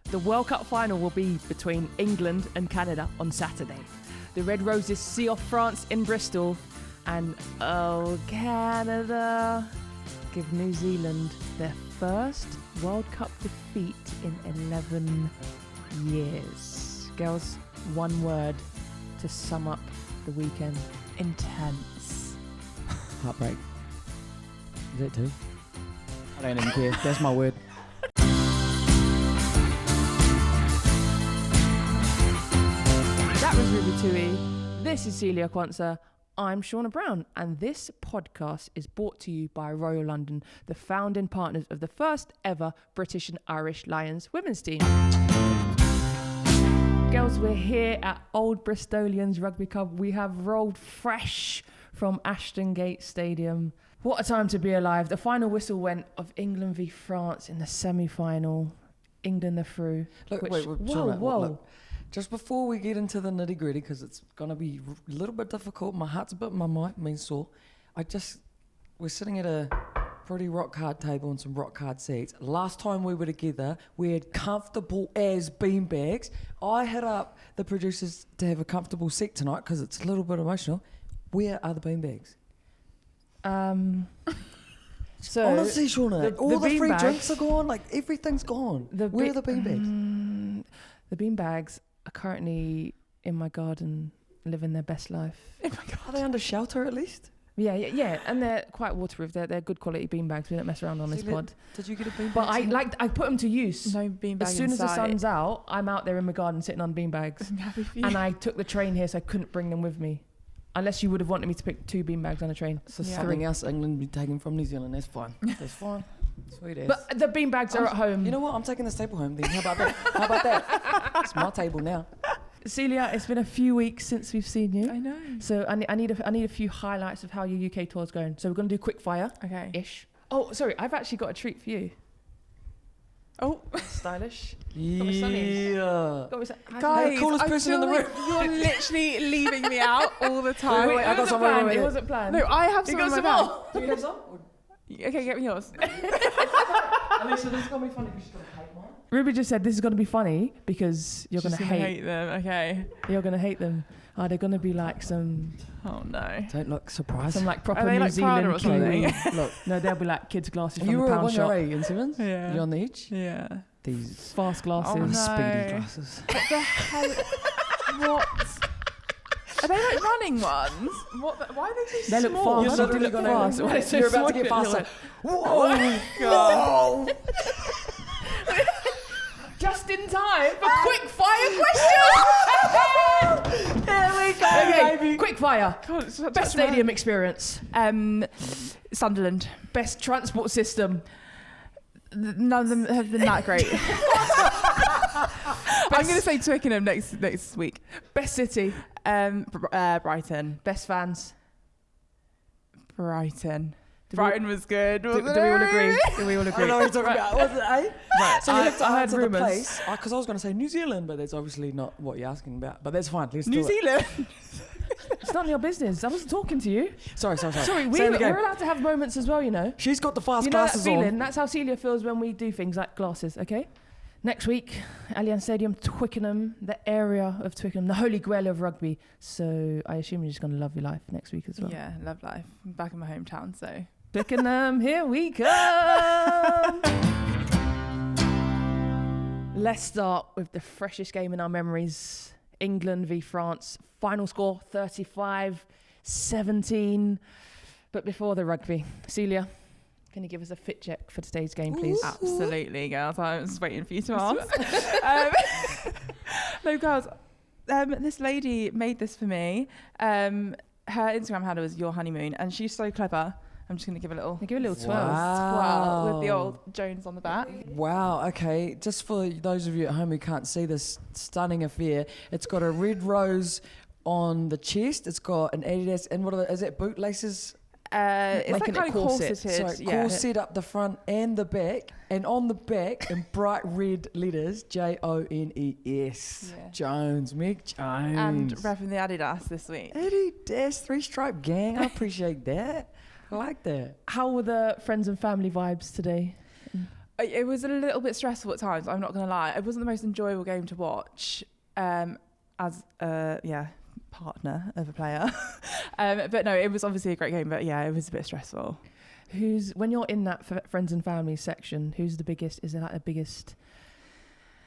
The World Cup final will be between England and Canada on Saturday. The Red Roses see off France in Bristol, and oh, Canada give New Zealand their first World Cup defeat in 11 years. Girls, one word to sum up the weekend. Intense. Heartbreak. Is it too? I don't even care. That's my word. That was Rugby Tui. This is Celia Quansah. I'm Shaunagh Brown, and this podcast is brought to you by Royal London, the founding partners of the first ever British and Irish Lions women's team. Girls, we're here at Old Bristolians Rugby Club. We have rolled fresh from Ashton Gate Stadium. What a time to be alive. The final whistle went of England v France in the semi-final. England are through. Look, which, wait, whoa. Look, just before we get into the nitty gritty, because it's going to be a little bit difficult, my heart's a bit, my mind's sore. We're sitting at a pretty rock hard table and some rock hard seats. Last time we were together, we had comfortable as beanbags. I hit up the producers to have a comfortable seat tonight because it's a little bit emotional. Where are the beanbags? So honestly, Shaunagh, all the free beanbags, drinks are gone. Like everything's gone. Where are the beanbags? The beanbags are currently in my garden, living their best life. Oh my God. Are they under shelter at least? Yeah, and they're quite waterproof. They're good quality beanbags. We don't mess around on this pod. Did you get a beanbag? But I put them to use. No beanbag as soon as the inside. sun's out, I'm out there in my garden sitting on beanbags. I'm happy for you. And I took the train here, so I couldn't bring them with me. Unless you would have wanted me to pick 2 beanbags on a train. So Yeah. something else England be taking from New Zealand. That's fine. That's fine. Sweet ass. But the beanbags are at home. You know what? I'm taking this table home then. How about that? How about that? It's my table now. Celia, it's been a few weeks since we've seen you. I know. So I need a few highlights of how your UK tour's going. So we're going to do quickfire. Okay. Ish. Oh, sorry. I've actually got a treat for you. Oh, Stylish. Yeah. guys, coolest I person in feel the like you're literally leaving me out all the time. Wait, I got some. It wasn't planned. No, I have some You in got my some bag. more? Do you have some? Okay, get me yours. Alicia, this is going to be funny because she's going to hate mine. Ruby just said this is going to be funny because you're going to She's gonna hate. them. Okay. You're going to hate them. Oh, they're going to be like some Oh no. Don't look surprised. like proper Are they New like Prada or Zealand something? Kiwi. Look, no, they'll be like kids' glasses from You the were pound on shop. your A in Sevens? Yeah. You on the edge? Yeah. These Fast glasses. Oh, no. speedy glasses. What the hell? What? Are they like running ones? Why are they so They look small? fast. You're They literally look gonna- fast. Why are they so You're about to small? get You're faster. like, Whoa! God! just in time for quick fire questions. Here we go, Okay, baby. quick fire. God, it's such Best a- stadium experience. Sunderland. Best transport system. None of them have been that great. I'm going to say Twickenham next week. Best city. Brighton. Best fans. Brighton. Do Brighton was good. Do we all agree? Do we all I agree? know what you're talking about. Was it, eh? Right. So you have to I heard answer the rumours. place. Because I was going to say New Zealand, but that's obviously not what you're asking about. But that's fine. Let's New do it. Zealand. It's not your business. I wasn't talking to you. Sorry. Sorry, Say it we're again. allowed to have moments as well, you know. She's got the fast You know that glasses feeling? on. That's how Celia feels when we do things like glasses, okay? Next week, Allianz Stadium, Twickenham, the area of Twickenham, the holy grail of rugby. So I assume you're just going to love your life next week as well. Yeah, love life. I'm back in my hometown, so. Twickenham, here we come. Let's start with the freshest game in our memories. England v France. Final score, 35-17. But before the rugby, Celia, can you give us a fit check for today's game, please? Absolutely, girls. I was waiting for you to ask. No, girls. This lady made this for me. Her Instagram handle was Your Honeymoon, and she's so clever. I'm just going to give a little Give a little twirl. twirl with the old Jones on the back. Wow, okay. Just for those of you at home who can't see this stunning affair, it's got a red rose on the chest. It's got an Adidas, and is it bootlaces? It's Making like it kind of corset. corseted. So Yeah. corset up the front and the back, and on the back in bright red letters, Jones. Yeah. Jones, Mick Jones. And repping the Adidas this week. Adidas, 3-stripe gang. I appreciate that. I like that. How were the friends and family vibes today? It was a little bit stressful at times. I'm not going to lie. It wasn't the most enjoyable game to watch as a partner of a player. But no, it was obviously a great game. But yeah, it was a bit stressful. When you're in that friends and family section, who's the biggest? Is it like the biggest?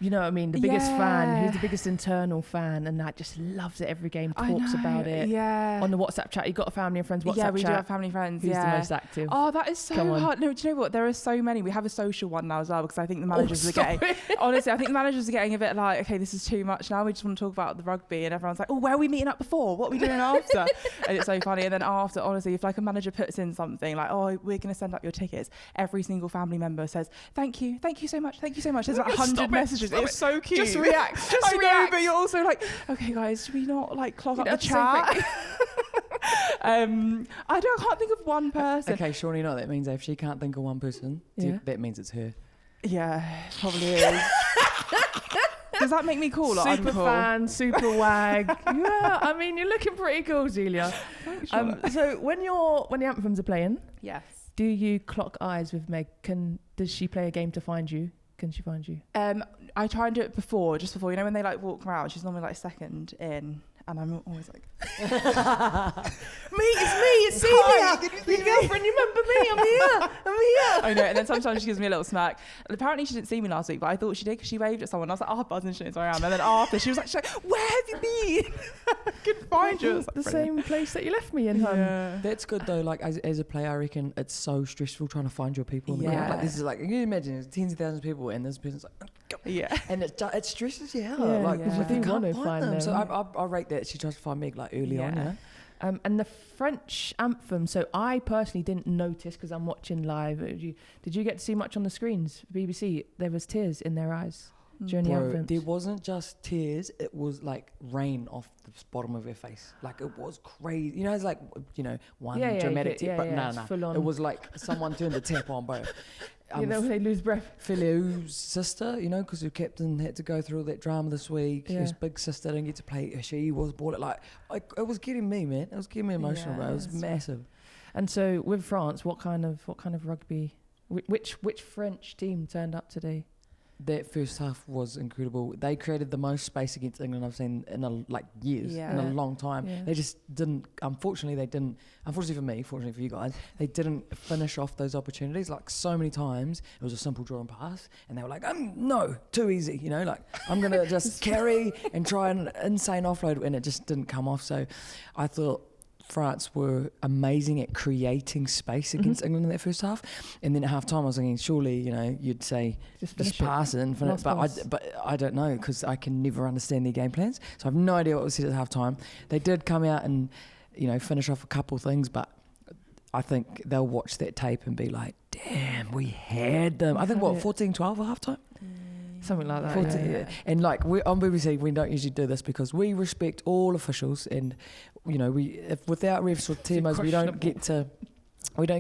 You know what I mean? The biggest fan. Who's the biggest internal fan? And that just loves it. Every game talks about it. Yeah. On the WhatsApp chat, you got a family and friends WhatsApp chat. Yeah, we do have family friends. Who's the most active? Oh, that is so hard. No, do you know what? There are so many. We have a social one now as well because I think the managers are getting. Honestly, I think the managers are getting a bit like, okay, this is too much now. We just want to talk about the rugby, and everyone's like, oh, where are we meeting up before? What are we doing after? And it's so funny. And then after, honestly, if like a manager puts in something like, oh, we're going to send up your tickets, every single family member says, thank you so much. There's like 100 messages. It's so cute. Just react. I know, but you're also like, okay, guys, should we not like clog up the chat? I can't think of one person. Okay, Shaunagh, you know what that means? If she can't think of one person, that means it's her. Yeah, probably is. Does that make me cool or super uncool? Fan, super wag. Yeah, I mean, you're looking pretty cool, Celia. So when the anthems are playing, yes, do you clock eyes with Meg? Does she play a game to find you? Can she find you? I try and do it just before. You know when they like walk around, she's normally like second in, and I'm always like, it's Celia, your girlfriend. You remember me? I'm here. I know. And then sometimes she gives me a little smack. And apparently she didn't see me last week, but I thought she did because she waved at someone. I was like, oh, buzzing, she knows where I am. And then after, she was like, where have you been? I couldn't find you. The same place that you left me in. That's good though. Like as a player, I reckon it's so stressful trying to find your people. In the ground. Like this is like, can you imagine? There's tens of thousands of people, and this person's like, and it stresses you out. If you want to find them. So I rate that she tries to find Meg like early on. Yeah. And the French anthem, so I personally didn't notice because I'm watching live. Did you get to see much on the screens? BBC, there was tears in their eyes during the anthem. There wasn't just tears, it was like rain off the bottom of her face. Like it was crazy. You know, it's like, one dramatic tear, but no. It was like someone turned the tap on, bro. They lose breath. Philly's sister, because her captain had to go through all that drama this week. His big sister didn't get to play. She was bought it it was getting me, man. It was getting me emotional, bro. It was massive. And so with France, what kind of rugby? Which French team turned up today? That first half was incredible. They created the most space against England I've seen in years, in a long time. Yeah. They just didn't. Unfortunately for me, fortunately for you guys, they didn't finish off those opportunities. Like so many times, it was a simple draw and pass, and they were like, no, too easy. I'm gonna just carry and try an insane offload, and it just didn't come off. So, I thought France were amazing at creating space against England in that first half, and then at half time I was thinking surely you'd say just pass it and finish, but I don't know because I can never understand their game plans, so I have no idea what was said at half time. They did come out and finish off a couple things, but I think they'll watch that tape and be like, damn, we had them. I think 14-12 at half time. Something like that. Yeah. And we on BBC, we don't usually do this because we respect all officials, and without refs or TMOs, we don't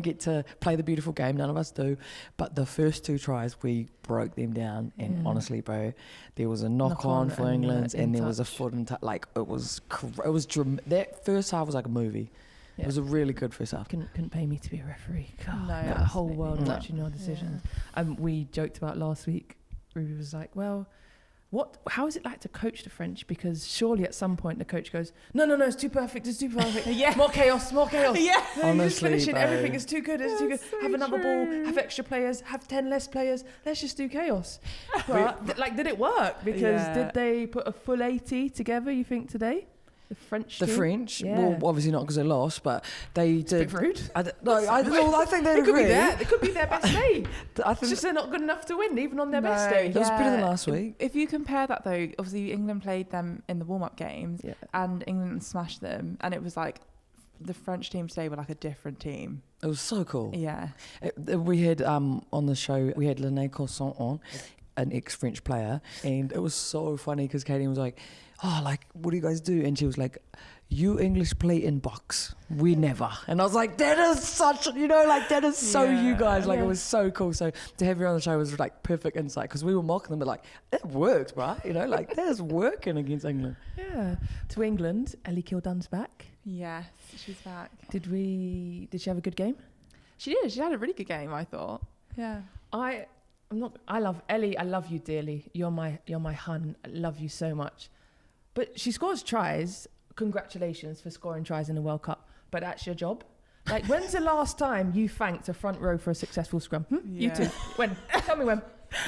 get to play the beautiful game. None of us do. But the first two tries, we broke them down, and honestly, bro, there was a knock on for England, and there was a foot and it was that first half was like a movie. It was a really good first half. Couldn't pay me to be a referee. God, no, the whole world watching your decisions. We joked about last week. Ruby was like, well, how is it like to coach the French? Because surely at some point the coach goes, no, it's too perfect. More chaos. Yeah. Honestly, just finishing, everything is too good. It's too good. Have another ball, have extra players, have 10 less players. Let's just do chaos. But did it work? Because did they put a full 80 together, you think, today? The French? Well, obviously not because they lost, but they did. It's a bit rude. I think they it could agree. It could be their best day. It's just they're not good enough to win, even on their best day. It was better than last week. If you compare that, though, obviously England played them in the warm-up games, and England smashed them, and it was like the French team today were like a different team. It was so cool. Yeah. We had, on the show, we had Lene Cosson on, an ex-French player, and it was so funny because Katie was like, what do you guys do? And she was like, you English play in box. We never. And I was like, that is such, that is so you guys. It was so cool. So to have you on the show was like perfect insight because we were mocking them, but it worked, bro. That is working against England. Yeah. To England, Ellie Kildun's back. Yes, she's back. Did she have a good game? She did. She had a really good game, I thought. Yeah. I love Ellie. I love you dearly. You're my hun. I love you so much. But she scores tries. Congratulations for scoring tries in the World Cup. But that's your job. Like, when's the last time you thanked a front row for a successful scrum? You two. When? Tell me when.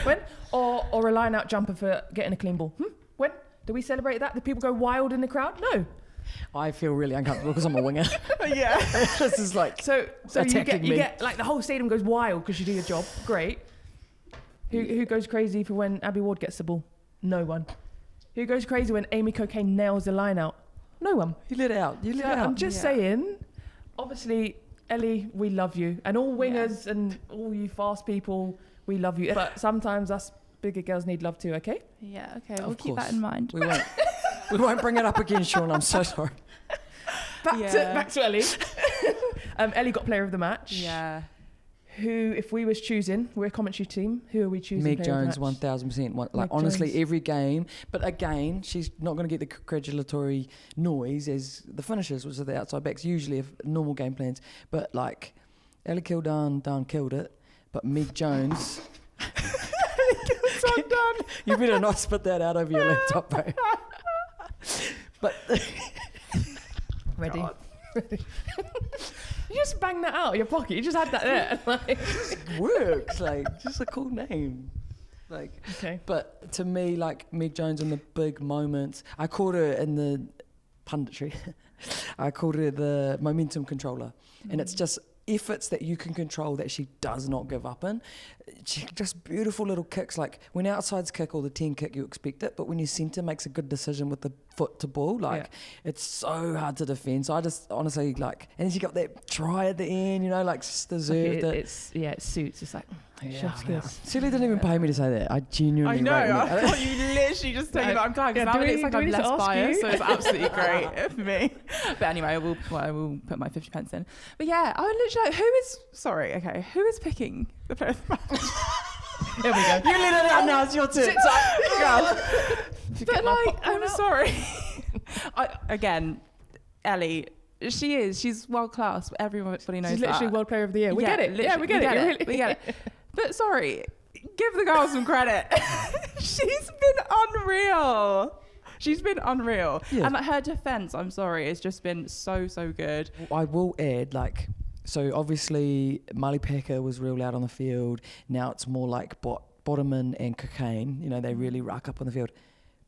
When? Or a line-out jumper for getting a clean ball? When? Do we celebrate that? Do people go wild in the crowd? No. I feel really uncomfortable because I'm a winger. Yeah. This is like so you get like the whole stadium goes wild because you do your job. Great. Who goes crazy for when Abby Ward gets the ball? No one. Who goes crazy when Amy Cocaine nails the line out? No one. You let it out. I'm just saying, obviously, Ellie, we love you. And all wingers and all you fast people, we love you. But sometimes us bigger girls need love too, okay? Yeah, okay. We'll keep that in mind. We won't. We won't bring it up again, Sean. I'm so sorry. Back to Ellie. Ellie got player of the match. Yeah. Who, if we was choosing, we're a commentary team, who are we choosing? Meg Jones, 1,000%. Like, honestly, Jones. Every game. But again, she's not going to get the congratulatory noise as the finishers, which are the outside backs, usually if normal game plans. But, like, Ellie Kildane killed it. But Meg Jones... You better not spit that out over your laptop, bro. But... Ready? You just bang that out of your pocket. You just had that there. Like, it works. Like, just a cool name. Like, okay. But to me, like, Meg Jones in the big moments, I called her in the punditry. I called her the momentum controller, and it's just efforts that you can control that she does not give up in. She just beautiful little kicks. Like, when outsides kick or the 10 kick, you expect it, but when your centre makes a good decision with the foot to ball, like, it's so hard to defend. So I just honestly, like, and then she got that try at the end, you know, like, deserved it. It suits. It's like, Celia didn't even pay me to say that. I genuinely I thought you literally just taking it. I'm glad, because now it looks like I'm less biased, so it's absolutely great for me. But anyway, I will put my 50 pence in. But yeah, I literally, who is picking the player of the match? Here we go. You let it out now, it's your turn. Sit tight. But like, I'm sorry. Again, Ellie, she's world class, but everybody knows she's literally that. World Player of the Year. We get it. Yeah, we get it. But sorry, give the girl some credit. She's been unreal. Yeah. And like, her defence, I'm sorry, it's just been so good. I will add, like, so obviously Marley Packer was real loud on the field. Now it's more like Bottoman and Cocaine. You know, they really rock up on the field.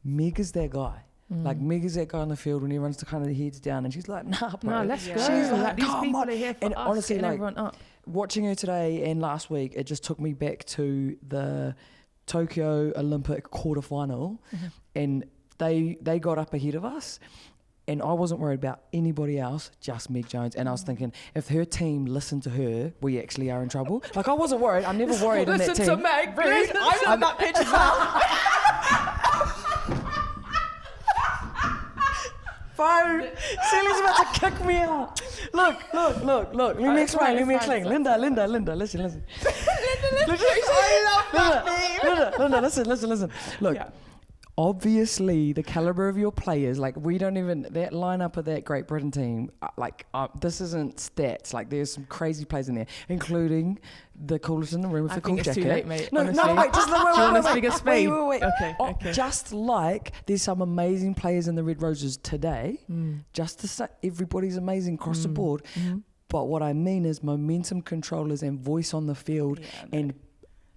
Meg is that guy. Like, Meg is that guy on the field when he runs to kind of the heads down, and she's like, nah, bro. No, let's go. She's like, these people are here for and us, honestly, like, everyone up. Watching her today and last week, it just took me back to the Tokyo Olympic quarterfinal, and they got up ahead of us, and I wasn't worried about anybody else, just Meg Jones. And I was thinking, if her team listened to her, we actually are in trouble. Like, I wasn't worried. I'm never worried in that team. Listen to Meg, please. I'm on that pitch as well. Phone. Celia's about to kick me out. Look. Let me explain. Linda, listen. I love that meme. Linda, listen. Look, obviously the caliber of your players, like, we don't even, that lineup of that Great Britain team, this isn't stats. Like, there's some crazy players in there, including the coolest in the room with the cool jacket. Too late, mate. No, wait, just wait. Okay. Just like there's some amazing players in the Red Roses today, just to say everybody's amazing across the board. But what I mean is momentum controllers and voice on the field and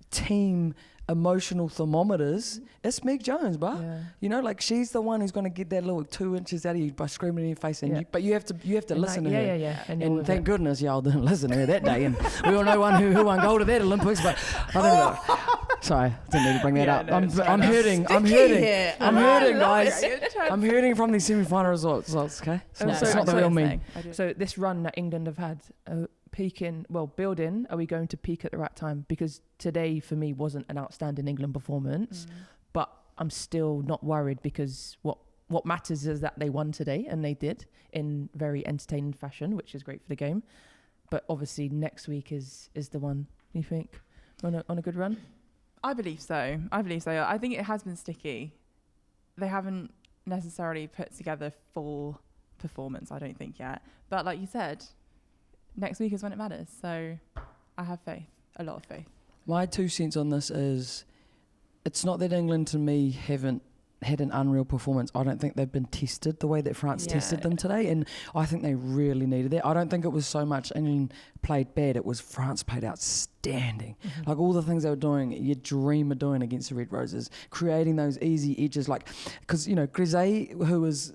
team emotional thermometers. It's Meg Jones, bro. Yeah. You know, like, she's the one who's going to get that little 2 inches out of you by screaming in your face, and but you have to listen to her. Yeah. And thank goodness y'all didn't listen to her that day. And we all know who won gold at that Olympics, but I don't know. Sorry, didn't need to bring that up. No, I'm hurting, guys. I'm hurting from these semi-final results. Okay, it's not the real me. So this run that England have had. Building, are we going to peak at the right time? Because today for me wasn't an outstanding England performance, but I'm still not worried, because what matters is that they won today, and they did in very entertaining fashion, which is great for the game. But obviously next week is the one, you think, on a good run? I believe so. I think it has been sticky. They haven't necessarily put together full performance, I don't think, yet. But like you said, next week is when it matters. So I have faith, a lot of faith. My 2 cents on this is, it's not that England to me haven't had an unreal performance. I don't think they've been tested the way that France tested them today, and I think they really needed that. I don't think it was so much England played bad, it was France played outstanding. Like all the things they were doing, you dream of doing against the Red Roses, creating those easy edges, like, because, you know, Grisey, who was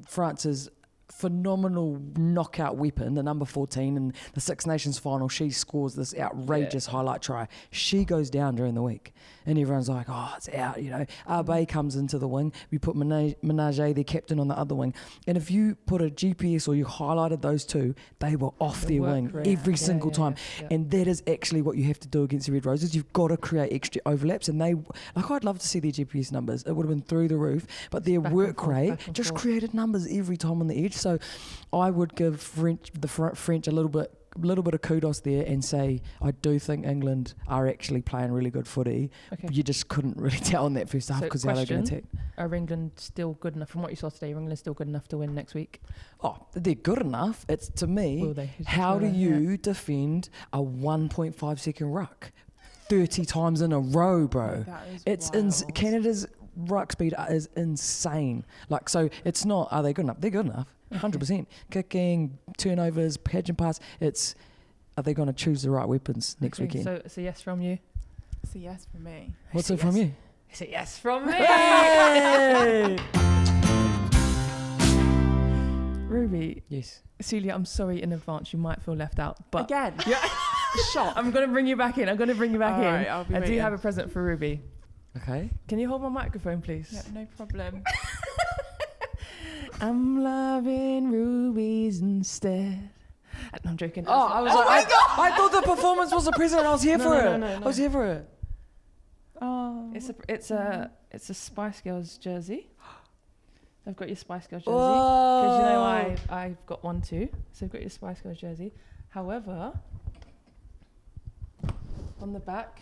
France's phenomenal knockout weapon, the number 14 in the Six Nations final, she scores this outrageous highlight try. She goes down during the week and everyone's like, oh, it's out, you know. Abe comes into the wing, we put Menage, their captain, on the other wing, and if you put a GPS or you highlighted those two, they were off their wing every single time. And that is actually what you have to do against the Red Roses. You've got to create extra overlaps, and they, like, I'd love to see their GPS numbers, it would have been through the roof, but their work rate just created numbers every time on the edge. So I would give the French a little bit of kudos there and say I do think England are actually playing really good footy. You just couldn't really tell in that first half because they're going to attack. Are England still good enough? From what you saw today, are England still good enough to win next week? Oh, they're good enough. It's, to me, how do you defend a 1.5 second ruck 30 times in a row, bro? It's Canada's ruck speed is insane. Like, so it's not, are they good enough? They're good enough. 100%. Kicking, turnovers, pageant pass. It's, are they going to choose the right weapons next weekend? So it's a yes from you. It's a yes from me. What's it from you? It's a yes from me. Ruby. Yes. Celia, I'm sorry in advance. You might feel left out, but again, shot. I'm going to bring you back in. I Right, do have a present for Ruby. Okay. Can you hold my microphone, please? Yeah, no problem. I'm loving rubies instead. No, I'm joking. Oh, I was I thought the performance was a present. I was here for it. I was here for it. Oh, it's a Spice Girls jersey. I've got your Spice Girls jersey because you know I've got one too. So I've got your Spice Girls jersey. However, on the back.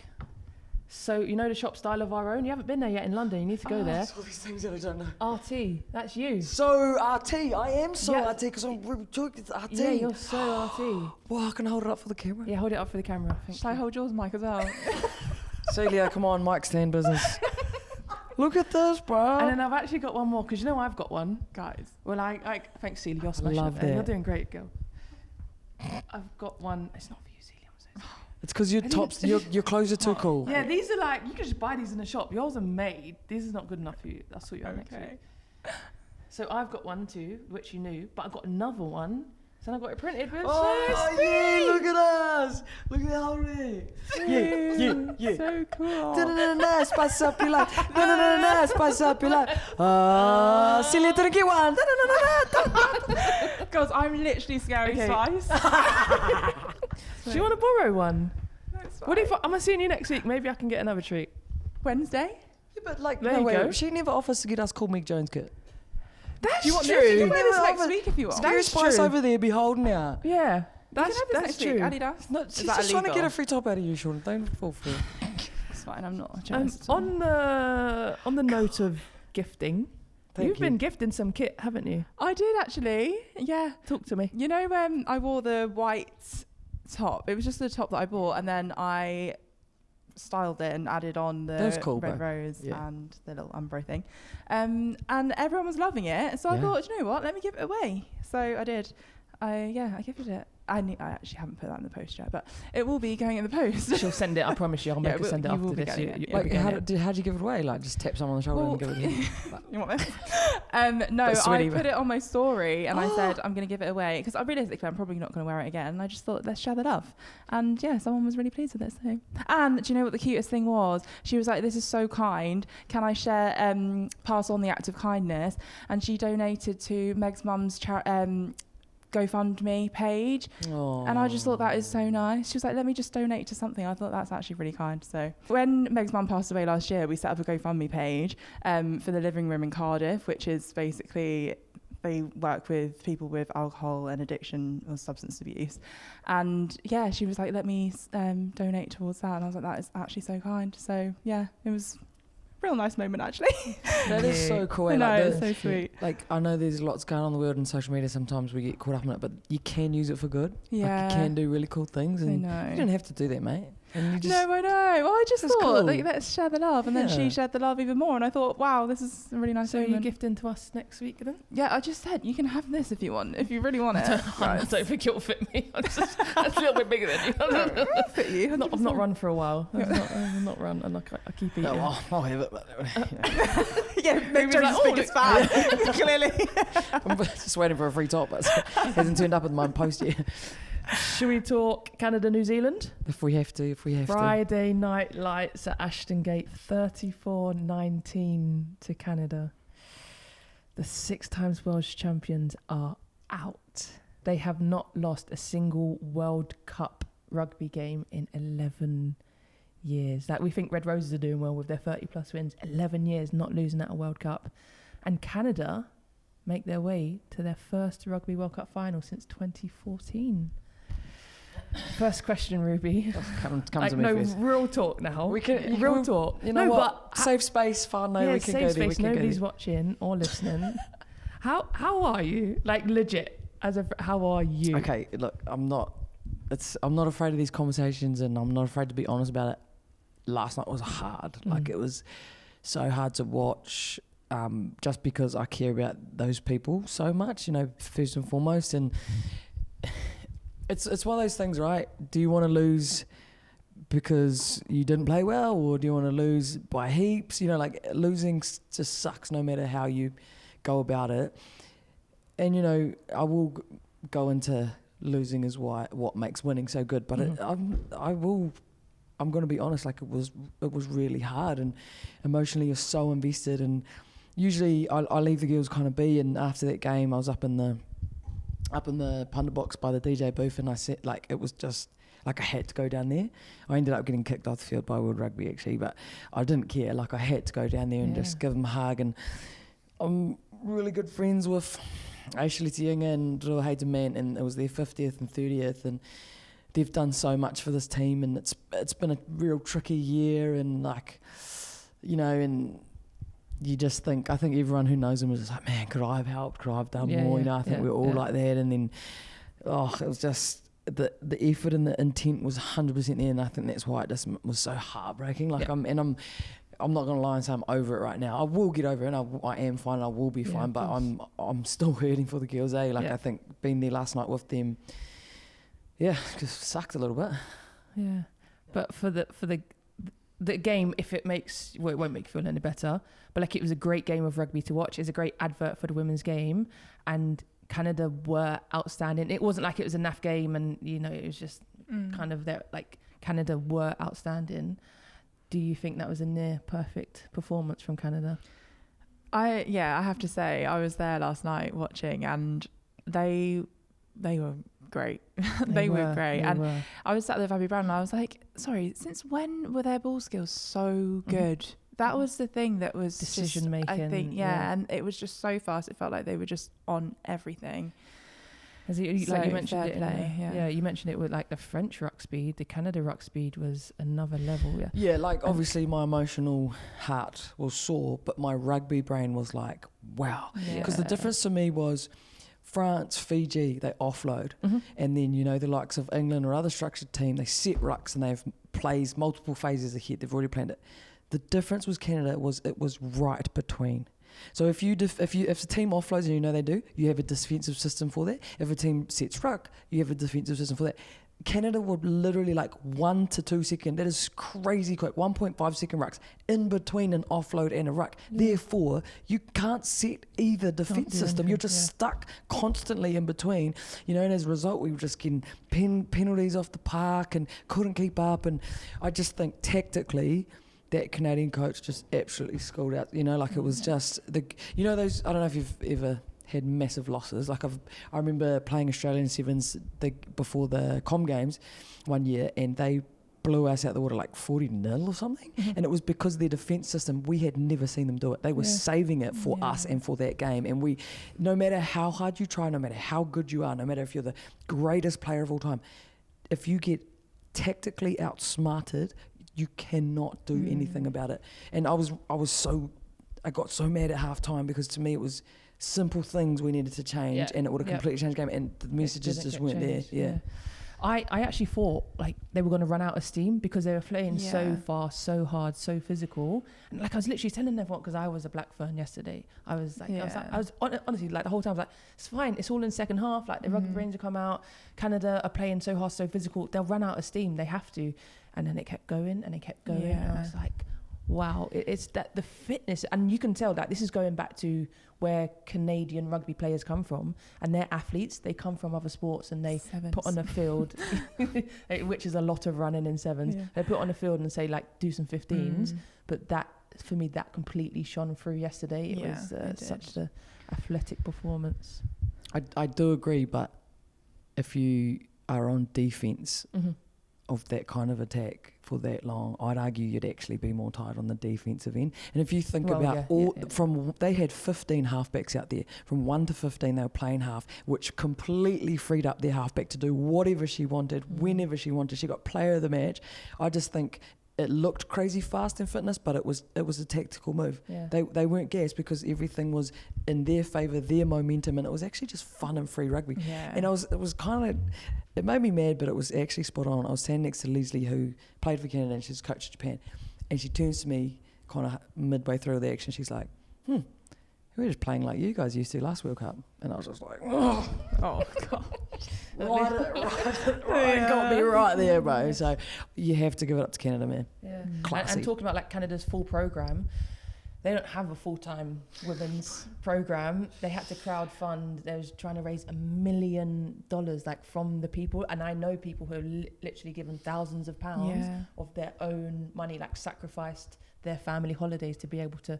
So, you know the shop Style of Our Own? You haven't been there yet in London. You need to go there. That's all these things that I don't know. RT, that's you. So RT, I am RT because I'm it's RT. Yeah, you're so RT. Well, I can hold it up for the camera. Yeah, hold it up for the camera. Shall I hold yours, Mike, as well? Celia, come on, mic stand business. Look at this, bro. And then I've actually got one more because you know I've got one. Guys. Well, I thanks, Celia. You're smashing love it. that. You're doing great, girl. I've got one. It's not for you, Celia. I'm so sorry. It's because your clothes are too cool. Yeah, these are like, you can just buy these in the shop. Yours are made. This is not good enough for you. That's what you're next week. So I've got one too, which you knew, but I've got another one. So I got it printed with. Oh, yeah, look at us. Look at how we. Yeah. So cool. Da-da-da-da, spice up your life. Da-da-da-da, spice up your life. Celia didn't get one. Da-da-da-da. Girls, I'm literally Scary Spice. Do you want to borrow one? No, What if I'm seeing you next week? Maybe I can get another treat. Wednesday? Yeah, but like, There you go. she never offers to get us cool Mick Jones kit. That's Do you want true. this? You can wear this next week if you want. Scary Spice true. over there be holding out. Yeah, That's true. Adidas. No, she's just trying to get a free top out of you, Sean. Don't fall for it. It's fine. I'm not jealous. On the note of gifting, you've been gifting some kit, haven't you? I did actually. Yeah. Talk to me. You know when I wore the white top? It was just the top that I bought, and then I styled it and added on the red rose and the little umbro thing, and everyone was loving it. So I thought, you know what? Let me give it away. So I did. I gifted it. I actually haven't put that in the post yet, but it will be going in the post. She'll send it. I promise you. I'll make her send it after this. How'd you give it away? Like just tap someone on the shoulder and give it to him? You want this? No, I put it on my story and I said I'm going to give it away because realistically I'm probably not going to wear it again. And I just thought, let's share the love. And yeah, someone was really pleased with it. So, and do you know what the cutest thing was? She was like, "This is so kind. Can I share, pass on the act of kindness?" And she donated to Meg's mum's GoFundMe page. Aww. And I just thought that is so nice. She was like, let me just donate to something. I thought that's actually really kind. So when Meg's mum passed away last year, we set up a GoFundMe page for the living room in Cardiff, which is basically they work with people with alcohol and addiction or substance abuse. And yeah, she was like, let me donate towards that. And I was like, that is actually so kind. So yeah, it was real nice moment actually. That is so cool. I know, it's so sweet. Like I know there's lots going on in the world and social media, sometimes we get caught up in it, but you can use it for good. Yeah. Like, you can do really cool things and I know. you don't have to do that, mate. And you just, No, I know. Well, I just That's thought, cool. like, let's share the love. And then she Yeah. shared the love even more. And I thought, wow, this is a really nice So are you moment. gifting to us next week then? Yeah, I just said, you can have this if you want, if you really want it. I don't think it'll fit me. That's a little bit bigger than you. It'll fit you. I've not run for a while. I've not run, and I keep eating. oh, I'll have it. But, Yeah, make sure like, his biggest fan. Clearly. I'm just waiting for a free top, but it hasn't turned up in my post yet. Should we talk Canada, New Zealand? If we have to. Friday night lights at Ashton Gate, 34-19 to Canada. The 6 times world champions are out. They have not lost a single World Cup rugby game in 11 years. Like, we think Red Roses are doing well with their 30+ wins. 11 years not losing at a World Cup. And Canada make their way to their first Rugby World Cup final since 2014. First question, Ruby. Come Like, to me no, first. real talk now. We can real talk. You know no, what? But Safe space, fun. No, yeah, we can safe go space. there. We can Nobody's go watching or listening. How are you? Like, legit. How are you? there. Okay, look, I'm not afraid of these conversations, and I'm not afraid to be honest about it. Last night was hard. Like, it was so hard to watch. Just because I care about those people so much, first and foremost, and it's one of those things, right? Do you want to lose because you didn't play well, or do you want to lose by heaps? Losing just sucks no matter how you go about it. And I will go into losing is what makes winning so good, but I'm going to be honest. Like, it was really hard, and emotionally you're so invested. And usually I leave the girls kind of be, and after that game I was up in the pundit box by the DJ booth, and I said, like, it was just like I had to go down there. I ended up getting kicked off the field by World Rugby actually, but I didn't care. Like, I had to go down there and just give them a hug. And I'm really good friends with Ashley Tianga and Drew Hayden Man, and it was their 50th and 30th, and they've done so much for this team, and it's been a real tricky year, and and you just think, I think everyone who knows them is just like, man, could I have helped? Could I have done more? I think we're all like that. And then, it was just the effort and the intent was 100% there, and I think that's why it just was so heartbreaking. Like, I'm not gonna lie and say I'm over it right now. I will get over it, and I am fine. I will be fine, but I'm still hurting for the girls. I think being there last night with them, just sucked a little bit. Yeah, but for the game, if it makes, well, it won't make you feel any better, but like, it was a great game of rugby to watch. It's a great advert for the women's game, and Canada were outstanding. It wasn't like it was a naff game, and it was just kind of there. Like, Canada were outstanding. Do you think that was a near perfect performance from Canada? I have to say, I was there last night watching, and they were great. They were great. And I was sat there with Rugby Brown, and I was like, sorry, since when were their ball skills so good? That was the thing that was decision making. I think, and it was just so fast. It felt like they were just on everything. As you mentioned fair it, play, you mentioned it with like the French ruck speed. The Canada ruck speed was another level. Obviously my emotional heart was sore, but my rugby brain was like, wow. Because the difference to me was France, Fiji, they offload, and then the likes of England or other structured team, they set rucks and they have plays multiple phases ahead. They've already planned it. The difference was Canada it was right between. So if the team offloads, and they do, you have a defensive system for that. If a team sets ruck, you have a defensive system for that. Canada would literally 1 to 2 seconds. That is crazy quick. 1.5 second rucks in between an offload and a ruck. Therefore, you can't set either defense system. You're just stuck constantly in between. And as a result, we were just getting penalties off the park and couldn't keep up. And I just think tactically, that Canadian coach just absolutely schooled out. It was just those. I don't know if you've ever had massive losses. Like, I remember playing Australian Sevens before the Com Games one year, and they blew us out the water 40-0 or something. And it was because their defence system, we had never seen them do it. They were saving it for us and for that game. And no matter how hard you try, no matter how good you are, no matter if you're the greatest player of all time, if you get tactically outsmarted, you cannot do anything about it. And I got so mad at half time, because to me it was simple things we needed to change, and it would have completely changed the game, and the messages just weren't there. I actually thought like they were going to run out of steam because they were playing so fast, so hard, so physical. And like I was literally telling everyone, because I was a Black Fern yesterday. I was honestly like the whole time I was like, it's fine. It's all in second half. Like the Rugby Rangers come out, Canada are playing so hard, so physical. They'll run out of steam. They have to. And then it kept going and it kept going. And I was like, wow, it's that the fitness, and you can tell that this is going back to where Canadian rugby players come from, and they're athletes. They come from other sports and they put on a field, which is a lot of running in sevens. Yeah. They put on a field and say like, do some 15s. But that, for me, that completely shone through yesterday. It was such an athletic performance. I do agree, but if you are on defence of that kind of attack for that long, I'd argue you'd actually be more tired on the defensive end. And if you think they had 15 halfbacks out there. From 1 to 15, they were playing half, which completely freed up their halfback to do whatever she wanted, whenever she wanted. She got player of the match. I just think it looked crazy fast in fitness, but it was a tactical move. Yeah. They weren't gassed because everything was in their favour, their momentum, and it was actually just fun and free rugby. Yeah. And it made me mad, but it was actually spot on. I was standing next to Leslie, who played for Canada, and she's coach of Japan, and she turns to me kind of midway through the action. She's like, we're just playing like you guys used to last World Cup. And I was just like, oh God. Right, got me right there, bro. So you have to give it up to Canada, man. Yeah. And talking about like Canada's full program, they don't have a full-time women's program. They had to crowdfund. They was trying to raise $1 million like from the people, and I know people who have literally given thousands of pounds of their own money, like sacrificed their family holidays to be able to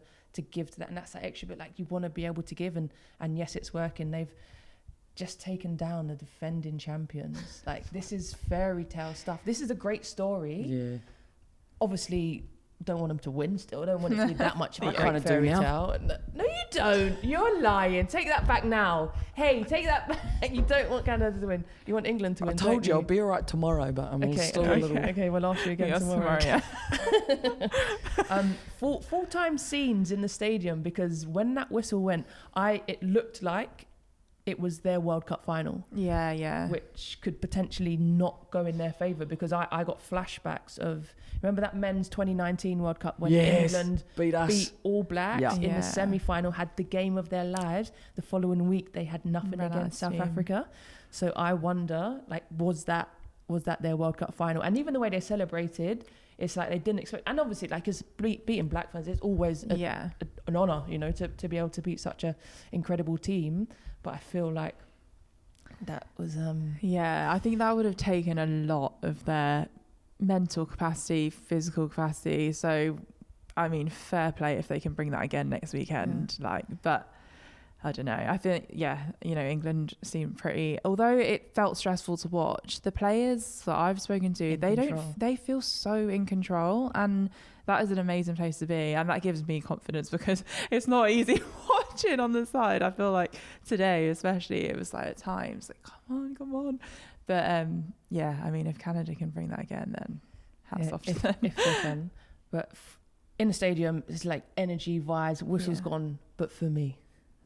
give to that. And that's that extra bit, like you want to be able to give, and yes, it's working. They've just taken down the defending champions. Like, this is fairy tale stuff. This is a great story. Yeah. Obviously, don't want them to win still. Don't want it to be that much of a great fairy tale. No, you don't. You're lying. Take that back now. Hey, take that back. You don't want Canada to win. You want England to win. I told you I'll be all right tomorrow, but I'm still a little... Okay, we'll ask you again tomorrow. Full-time scenes in the stadium, because when that whistle went, it looked like it was their World Cup final. Yeah. Which could potentially not go in their favour, because I got flashbacks of, remember that men's 2019 World Cup when England beat All Blacks in the semi-final, had the game of their lives. The following week they had nothing against South Africa. So I wonder, like, was that their World Cup final? And even the way they celebrated, it's like they didn't expect. And obviously, like, as beating Black Ferns, it's always an honour, you know, to be able to beat such a incredible team. But I feel like that was... I think that would have taken a lot of their mental capacity, physical capacity. So, I mean, fair play if they can bring that again next weekend. But I don't know. I think, England seemed pretty... Although it felt stressful to watch, the players that I've spoken to, they feel so in control, and that is an amazing place to be, and that gives me confidence, because it's not easy watching on the side. I feel like today, especially, it was like at times, like, come on. But I mean, if Canada can bring that again, then hats off to them. If they can. But in the stadium, it's like energy, vibes, whistle's gone. But for me,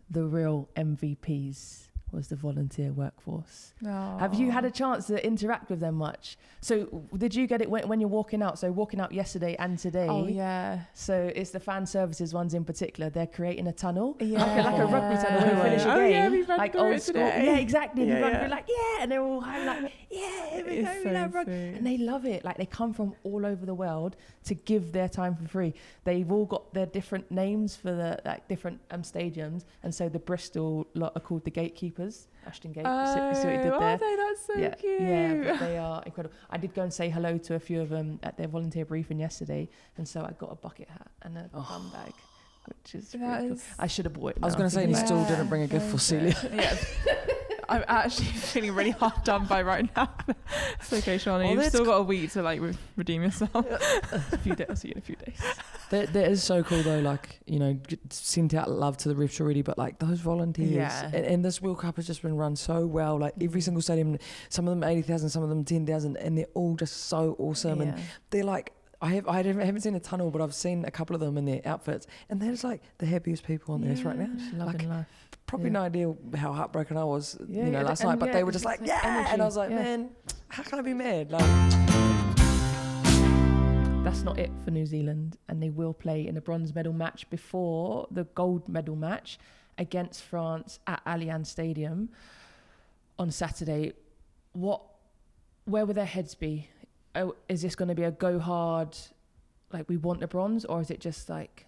the real MVPs was the volunteer workforce. Aww. Have you had a chance to interact with them much? So did you get it when you're walking out? So walking out yesterday and today. Oh, yeah. So it's the fan services ones in particular. They're creating a tunnel. Yeah. Like a rugby tunnel when you finish a game. Yeah, we've like old school. Today. Yeah, exactly. You run through like, and they're all like, here we go, we love rugby. And they love it. Like, they come from all over the world to give their time for free. They've all got their different names for the different stadiums. And so the Bristol lot are called the Gatekeepers. Ashton Gate. See what he did there. That's so cute. Yeah, but they are incredible. I did go and say hello to a few of them at their volunteer briefing yesterday, and so I got a bucket hat and a bum bag, which is really cool. I should have bought it. I was going to say, you still didn't bring a gift for Celia. Yeah. I'm actually feeling really hard done by right now. It's okay, Shaunagh. You've still got a week to redeem yourself. A few days. I'll see you in a few days. That is so cool though. Like, sent out love to the refs already, but like those volunteers, and this World Cup has just been run so well. Like every single stadium, some of them 80,000, some of them 10,000, and they're all just so awesome. And they're like, I haven't seen a tunnel, but I've seen a couple of them in their outfits, and they're just like the happiest people on earth right now. Loving life. Probably no idea how heartbroken I was, last night, but they were just like, energy, and I was like, man, how can I be mad? Like, that's not it for New Zealand, and they will play in a bronze medal match before the gold medal match against France at Allianz Stadium on Saturday. Where will their heads be? Oh, is this going to be a go hard, like we want the bronze, or is it just like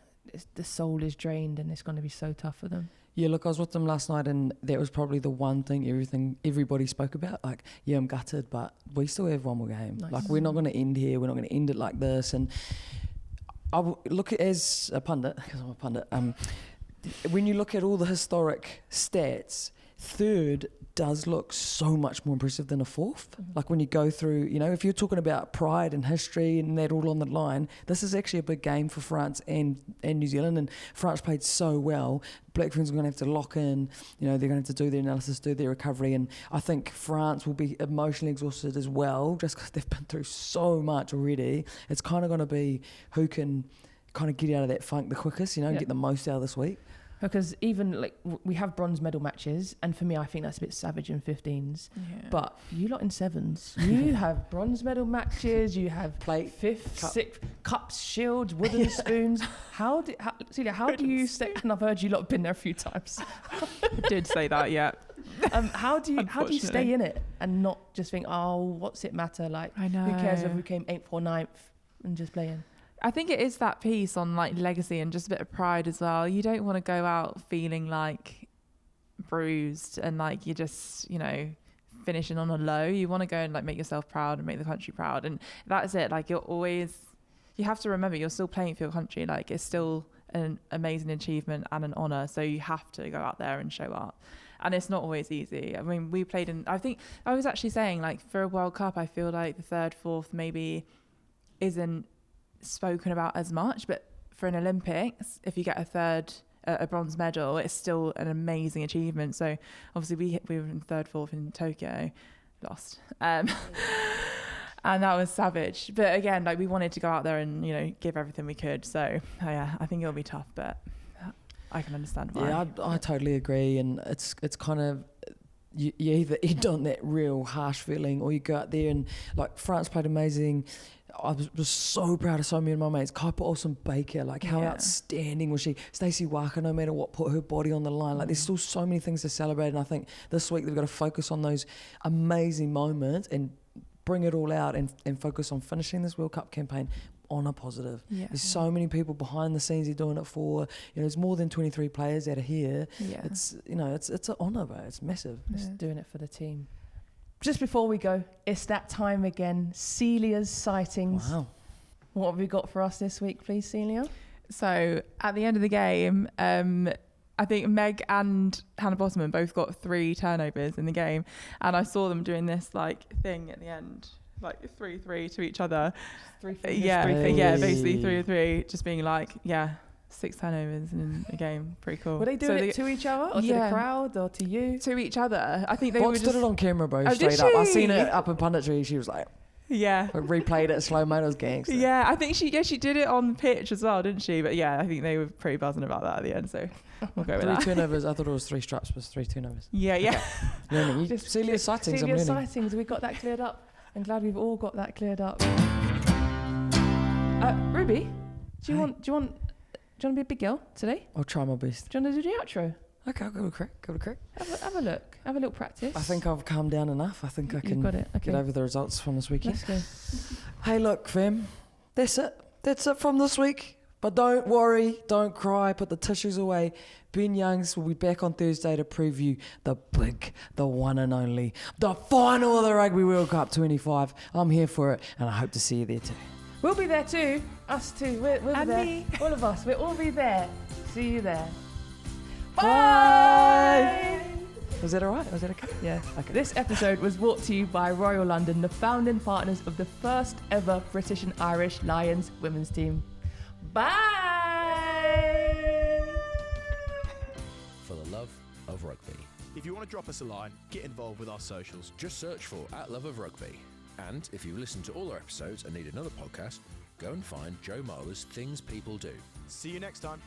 the soul is drained and it's going to be so tough for them? yeah, look, I was with them last night, and that was probably the one thing everybody spoke about. Like, yeah, I'm gutted, but we still have one more game. Nice. Like, we're not going to end here. We're not going to end it like this. And I look at, as a pundit, because I'm a pundit, when you look at all the historic stats, third does look so much more impressive than a fourth. Mm-hmm. Like, when you go through, if you're talking about pride and history and that all on the line, this is actually a big game for France and New Zealand. And France played so well. Black Ferns are going to have to lock in, they're going to have to do their analysis, do their recovery. And I think France will be emotionally exhausted as well, just because they've been through so much already. It's kind of going to be who can kind of get out of that funk the quickest, and get the most out of this week. Because even like we have bronze medal matches, and for me, I think that's a bit savage in 15s. Yeah. But you lot in 7s, you have bronze medal matches. You have plate, 5th, 6th cups, shields, wooden spoons. Celia, how do you stay? And I've heard you lot have been there a few times. I did say that, yeah. How do you stay in it and not just think, oh, what's it matter? Like, I know. Who cares if we came 8th or 9th and just play in? I think it is that piece on like legacy and just a bit of pride as well. You don't want to go out feeling like bruised and like you're just, finishing on a low. You want to go and like make yourself proud and make the country proud. And that's it. Like you have to remember you're still playing for your country. Like it's still an amazing achievement and an honour. So you have to go out there and show up. And it's not always easy. I mean, we played I think I was actually saying like for a World Cup, I feel like the 3rd, 4th maybe isn't spoken about as much, but for an Olympics, if you get a bronze medal, it's still an amazing achievement. So obviously we were in 3rd, 4th in Tokyo, lost, and that was savage. But again, like we wanted to go out there and give everything we could. So yeah, I think it'll be tough, but I can understand why. Yeah, I totally agree, and it's kind of. You either end on that real harsh feeling, or you go out there and like France played amazing. I was so proud of so many of my mates. Kuiper Olsen-Baker, like how outstanding was she? Stacey Walker, no matter what, put her body on the line. Like there's still so many things to celebrate, and I think this week they've got to focus on those amazing moments and bring it all out and focus on finishing this World Cup campaign on a positive. Yeah. There's so many people behind the scenes they're doing it for. There's more than 23 players that are here. Yeah. It's it's an honour, bro. It's massive. Just doing it for the team. Just before we go, it's that time again. Celia's sightings. Wow. What have we got for us this week, please, Celia? So at the end of the game, I think Meg and Hannah Bottoman both got 3 turnovers in the game, and I saw them doing this like thing at the end, like 3-3 to each other. 3 basically 3-3, just being like 6 turnovers in a game. Pretty cool. Were they doing it to each other, or to the crowd, or to you? To each other. I think they Bot stood it on camera, bro. Straight up. I seen it up in punditry. She was like, replayed it slow mo. It was gangster. Yeah, I think she did it on the pitch as well, didn't she? But yeah, I think they were pretty buzzing about that at the end. So we'll go with 3 that. turnovers. I thought it was 3 straps, but 3 turnovers. Yeah. Learning. Celia's sightings. Celia's sightings. We got that cleared up. I'm glad we've all got that cleared up. Ruby, do you want to be a big girl today? I'll try my best. Do you want to do the outro? Okay, I'll go to crack. Have a look. Have a little practice. I think I've calmed down enough. I think I can get over the results from this weekend. Let's go. Hey, look, fam. That's it. That's it from this week. But don't worry. Don't cry. Put the tissues away. Ben Youngs will be back on Thursday to preview the big, the one and only, the final of the Rugby World Cup 25. I'm here for it, and I hope to see you there too. We'll be there too. Us too. We'll be there. Me. All of us. We'll all be there. See you there. Bye. Was that all right? Was that okay? Yeah. Okay. This episode was brought to you by Royal London, the founding partners of the first ever British and Irish Lions women's team. Bye. For the love of rugby. If you want to drop us a line, get involved with our socials. Just search for @LoveOfRugby. And if you listen to all our episodes and need another podcast, go and find Joe Marler's Things People Do. See you next time.